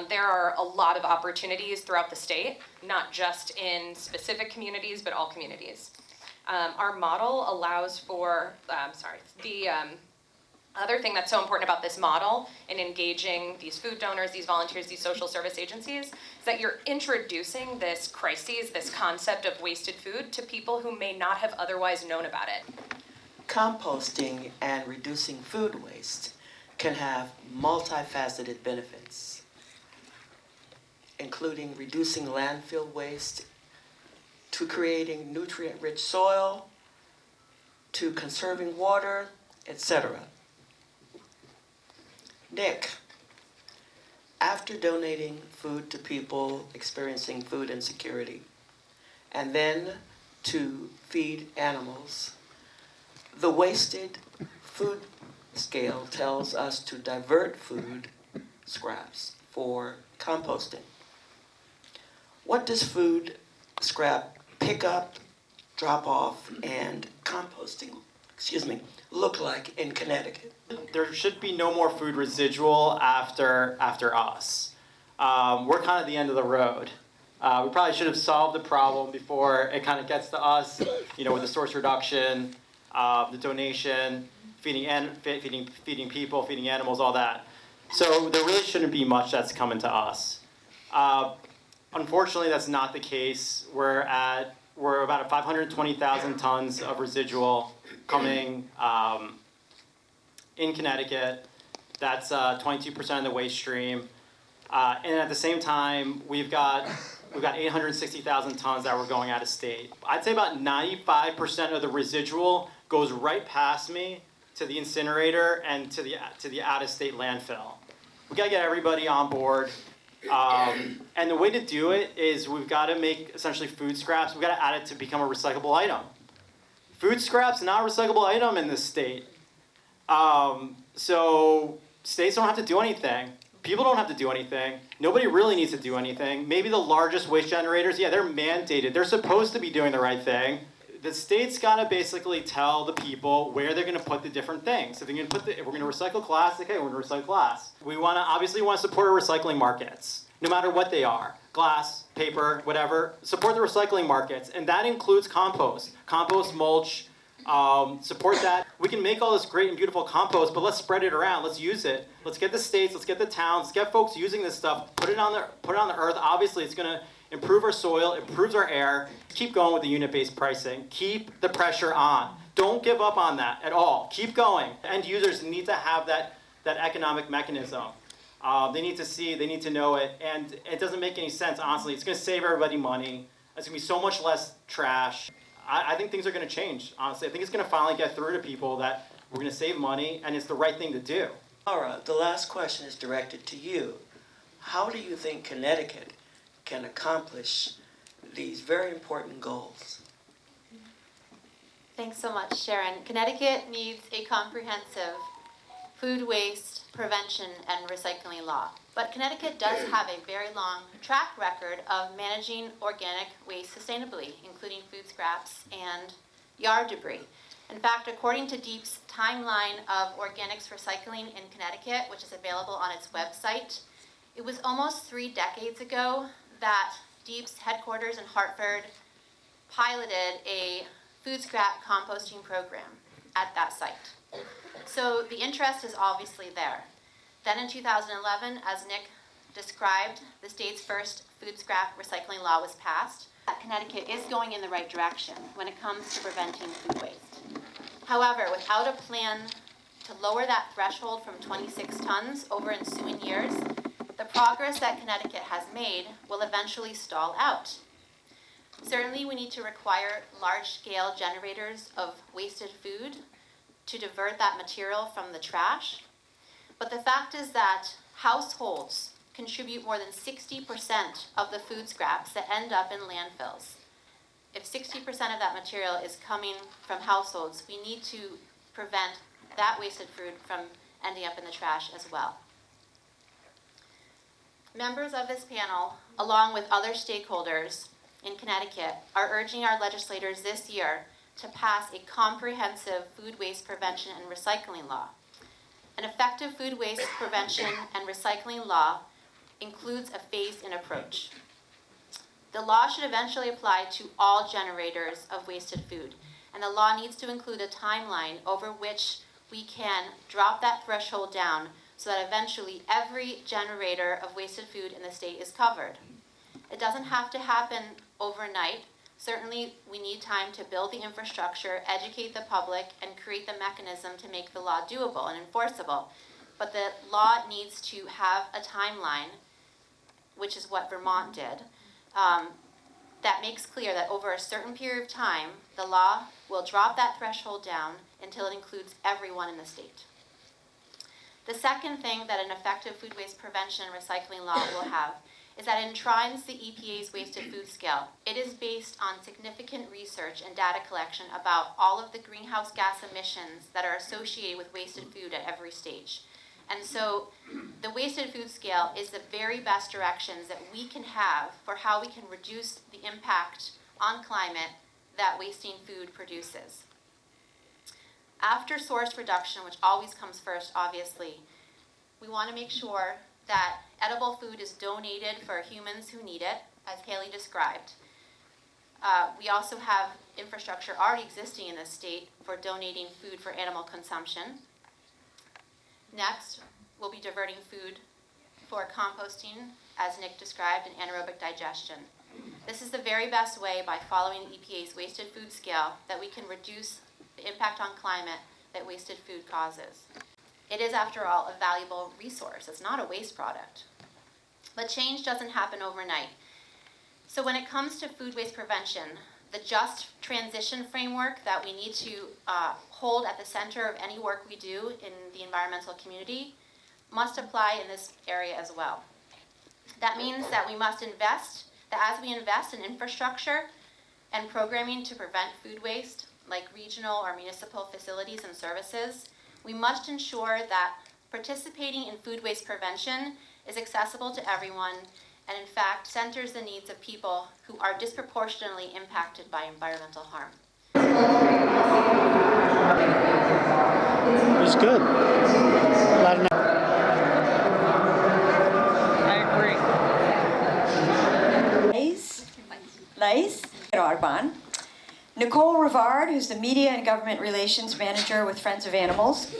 Speaker 16: There are a lot of opportunities throughout the state, not just in specific communities, but all communities. Our model allows for, other thing that's so important about this model in engaging these food donors, these volunteers, these social service agencies, is that you're introducing this crisis, this concept of wasted food to people who may not have otherwise known about it.
Speaker 15: Composting and reducing food waste can have multifaceted benefits, including reducing landfill waste, to creating nutrient-rich soil, to conserving water, etc. Nick, after donating food to people experiencing food insecurity, and then to feed animals, the wasted food scale tells us to divert food scraps for composting. What does food scrap pickup, drop off, and composting, look like in Connecticut?
Speaker 17: There should be no more food residual after us. We're kind of at the end of the road. We probably should have solved the problem before it kind of gets to us, with the source reduction, the donation, feeding people, feeding animals, all that. So there really shouldn't be much that's coming to us. Unfortunately, that's not the case. We're about 520,000 tons of residual coming in Connecticut. That's 22% of the waste stream. And at the same time, we've got 860,000 tons that were going out of state. I'd say about 95% of the residual goes right past me to the incinerator and to the out-of-state landfill. We gotta get everybody on board. And the way to do it is we've got to make essentially food scraps. We've got to add it to become a recyclable item. Food scraps not a recyclable item in this state. So states don't have to do anything. People don't have to do anything. Nobody really needs to do anything. Maybe the largest waste generators, yeah, they're mandated. They're supposed to be doing the right thing. The state's got to basically tell the people where they're going to put the different things. If we're going to recycle glass, okay, we're going to recycle glass. We obviously want to support our recycling markets, no matter what they are. Glass, paper, whatever. Support the recycling markets, and that includes compost, mulch. Support that. We can make all this great and beautiful compost, but let's spread it around. Let's use it. Let's get the states. Let's get the towns. Let's get folks using this stuff. Put it on the earth. Obviously, it's going to improve our soil, improves our air. Keep going with the unit-based pricing. Keep the pressure on. Don't give up on that at all. Keep going. End users need to have that economic mechanism. They need to see, they need to know it, and it doesn't make any sense, honestly. It's going to save everybody money. It's going to be so much less trash. I think things are going to change, honestly. I think it's going to finally get through to people that we're going to save money, and it's the right thing to do.
Speaker 15: Laura, the last question is directed to you. How do you think Connecticut can accomplish these very important goals?
Speaker 18: Thanks so much, Sharon. Connecticut needs a comprehensive food waste prevention and recycling law. But Connecticut does have a very long track record of managing organic waste sustainably, including food scraps and yard debris. In fact, according to DEEP's timeline of organics recycling in Connecticut, which is available on its website, it was almost 3 decades ago that DEEP's headquarters in Hartford piloted a food scrap composting program at that site. So the interest is obviously there. Then in 2011, as Nick described, the state's first food scrap recycling law was passed. Connecticut is going in the right direction when it comes to preventing food waste. However, without a plan to lower that threshold from 26 tons over ensuing years, the progress that Connecticut has made will eventually stall out. Certainly, we need to require large-scale generators of wasted food to divert that material from the trash. But the fact is that households contribute more than 60% of the food scraps that end up in landfills. If 60% of that material is coming from households, we need to prevent that wasted food from ending up in the trash as well. Members of this panel, along with other stakeholders in Connecticut, are urging our legislators this year to pass a comprehensive food waste prevention and recycling law. An effective food waste prevention and recycling law includes a phased-in approach. The law should eventually apply to all generators of wasted food, and the law needs to include a timeline over which we can drop that threshold down so that eventually every generator of wasted food in the state is covered. It doesn't have to happen overnight. Certainly, we need time to build the infrastructure, educate the public, and create the mechanism to make the law doable and enforceable. But the law needs to have a timeline, which is what Vermont did, that makes clear that over a certain period of time, the law will drop that threshold down until it includes everyone in the state. The second thing that an effective food waste prevention and recycling law will have is that it enshrines the EPA's wasted food scale. It is based on significant research and data collection about all of the greenhouse gas emissions that are associated with wasted food at every stage. And so the wasted food scale is the very best directions that we can have for how we can reduce the impact on climate that wasting food produces. After source reduction, which always comes first, obviously, we want to make sure that edible food is donated for humans who need it, as Haley described. We also have infrastructure already existing in the state for donating food for animal consumption. Next, we'll be diverting food for composting, as Nick described, and anaerobic digestion. This is the very best way, by following the EPA's wasted food scale, that we can reduce the impact on climate that wasted food causes. It is, after all, a valuable resource. It's not a waste product. But change doesn't happen overnight. So when it comes to food waste prevention, the just transition framework that we need to hold at the center of any work we do in the environmental community must apply in this area as well. That means that we must invest, that as we invest in infrastructure and programming to prevent food waste, like regional or municipal facilities and services, we must ensure that participating in food waste prevention is accessible to everyone and, in fact, centers the needs of people who are disproportionately impacted by environmental harm.
Speaker 19: It was good.
Speaker 2: Nice. Audubon. Nicole Rivard, who's the Media and Government Relations Manager with Friends of Animals.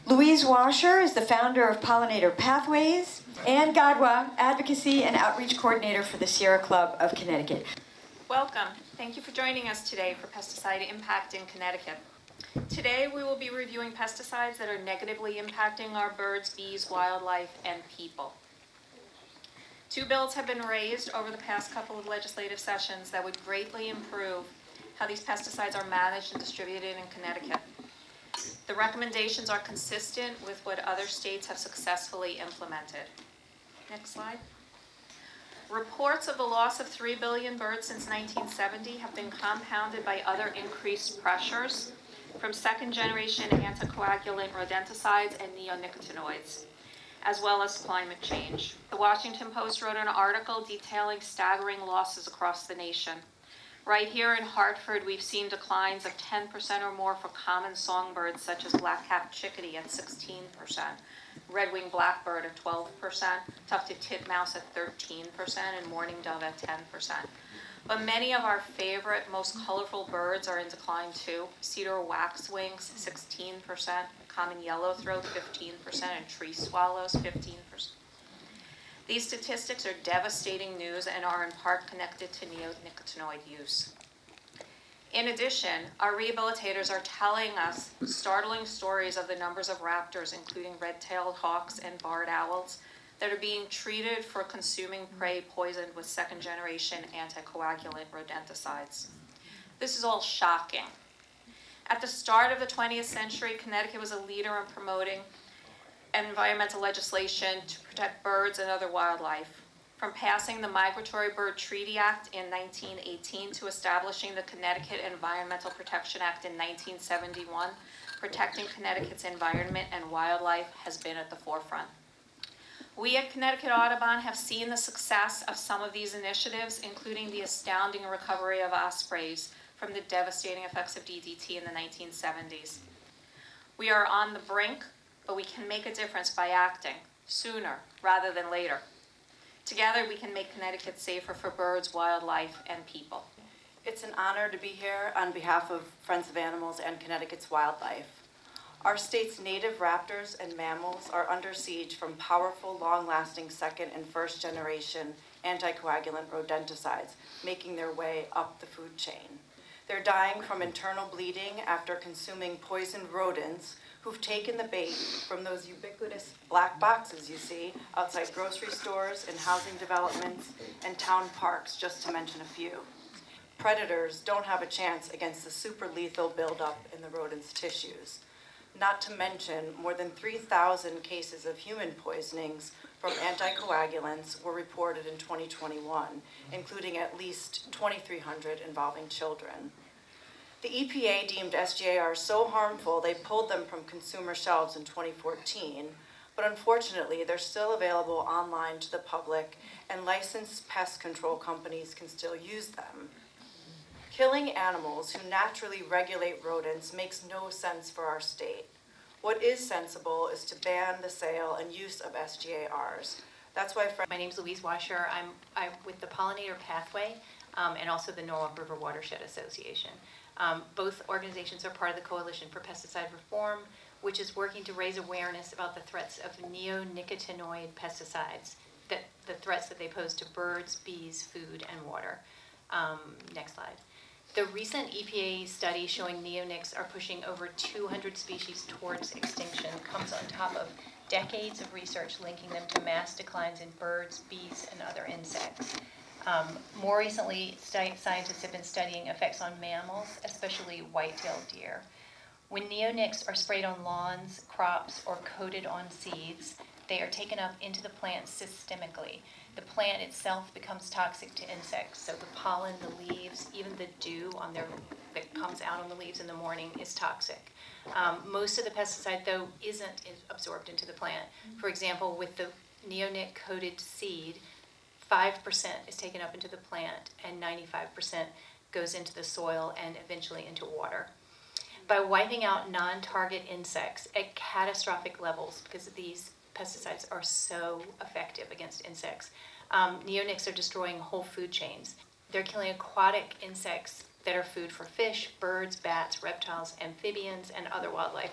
Speaker 2: Louise Washer is the founder of Pollinator Pathways. Ann Godwa, Advocacy and Outreach Coordinator for the Sierra Club of Connecticut.
Speaker 20: Welcome. Thank you for joining us today for Pesticide Impact in Connecticut. Today we will be reviewing pesticides that are negatively impacting our birds, bees, wildlife, and people. 2 bills have been raised over the past couple of legislative sessions that would greatly improve how these pesticides are managed and distributed in Connecticut. The recommendations are consistent with what other states have successfully implemented. Next slide. Reports of the loss of 3 billion birds since 1970 have been compounded by other increased pressures from second-generation anticoagulant rodenticides and neonicotinoids, as well as climate change. The Washington Post wrote an article detailing staggering losses across the nation. Right here in Hartford, we've seen declines of 10% or more for common songbirds such as black-capped chickadee at 16%, red-winged blackbird at 12%, tufted titmouse at 13%, and mourning dove at 10%. But many of our favorite, most colorful birds are in decline too. Cedar waxwings, 16%, common yellowthroat 15%, and tree swallows 15%. These statistics are devastating news and are in part connected to neonicotinoid use. In addition, our rehabilitators are telling us startling stories of the numbers of raptors, including red-tailed hawks and barred owls, that are being treated for consuming prey poisoned with second-generation anticoagulant rodenticides. This is all shocking. At the start of the 20th century, Connecticut was a leader in promoting environmental legislation to protect birds and other wildlife. From passing the Migratory Bird Treaty Act in 1918 to establishing the Connecticut Environmental Protection Act in 1971, protecting Connecticut's environment and wildlife has been at the forefront. We at Connecticut Audubon have seen the success of some of these initiatives, including the astounding recovery of ospreys from the devastating effects of DDT in the 1970s. We are on the brink, but we can make a difference by acting sooner rather than later. Together, we can make Connecticut safer for birds, wildlife, and people.
Speaker 19: It's an honor to be here on behalf of Friends of Animals and Connecticut's wildlife. Our state's native raptors and mammals are under siege from powerful, long-lasting second and first generation anticoagulant rodenticides making their way up the food chain. They're dying from internal bleeding after consuming poisoned rodents who've taken the bait from those ubiquitous black boxes you see outside grocery stores and housing developments and town parks, just to mention a few. Predators don't have a chance against the super lethal buildup in the rodent's tissues. Not to mention, more than 3,000 cases of human poisonings from anticoagulants were reported in 2021, including at least 2,300 involving children. The EPA deemed SGARs so harmful they pulled them from consumer shelves in 2014, but unfortunately they're still available online to the public and licensed pest control companies can still use them. Killing animals who naturally regulate rodents makes no sense for our state. What is sensible is to ban the sale and use of SGARs. That's why
Speaker 21: my name is Louise Washer. I'm with the Pollinator Pathway and also the Norwalk River Watershed Association. Both organizations are part of the Coalition for Pesticide Reform, which is working to raise awareness about the threats of neonicotinoid pesticides, the threats that they pose to birds, bees, food, and water. Next slide. The recent EPA study showing neonics are pushing over 200 species towards extinction comes on top of decades of research linking them to mass declines in birds, bees, and other insects. More recently, scientists have been studying effects on mammals, especially white-tailed deer. When neonics are sprayed on lawns, crops, or coated on seeds, they are taken up into the plant systemically. The plant itself becomes toxic to insects, so the pollen, the leaves, even the dew that comes out on the leaves in the morning is toxic. Most of the pesticide, though, isn't absorbed into the plant. For example, with the neonic-coated seed, 5% is taken up into the plant and 95% goes into the soil and eventually into water. By wiping out non-target insects at catastrophic levels, because these pesticides are so effective against insects, neonics are destroying whole food chains. They're killing aquatic insects that are food for fish, birds, bats, reptiles, amphibians, and other wildlife.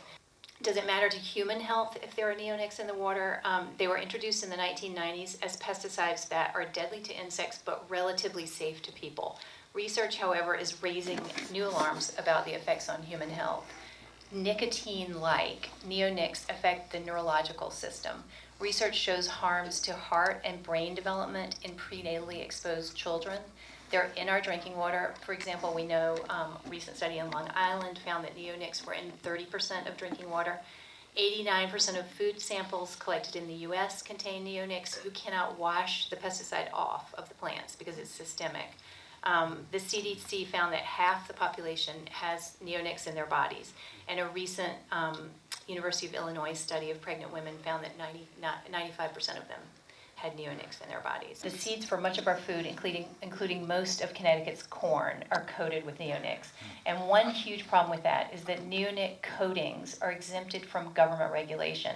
Speaker 21: Does it matter to human health if there are neonics in the water? They were introduced in the 1990s as pesticides that are deadly to insects but relatively safe to people. Research, however, is raising new alarms about the effects on human health. Nicotine-like neonics affect the neurological system. Research shows harms to heart and brain development in prenatally exposed children. They're in our drinking water. For example, we know a recent study in Long Island found that neonics were in 30% of drinking water. 89% of food samples collected in the US contain neonics. You cannot wash the pesticide off of the plants because it's systemic. The CDC found that half the population has neonics in their bodies. And a recent University of Illinois study of pregnant women found that 95% of them had neonics in their bodies. The seeds for much of our food, including most of Connecticut's corn, are coated with neonics. And one huge problem with that is that neonic coatings are exempted from government regulation.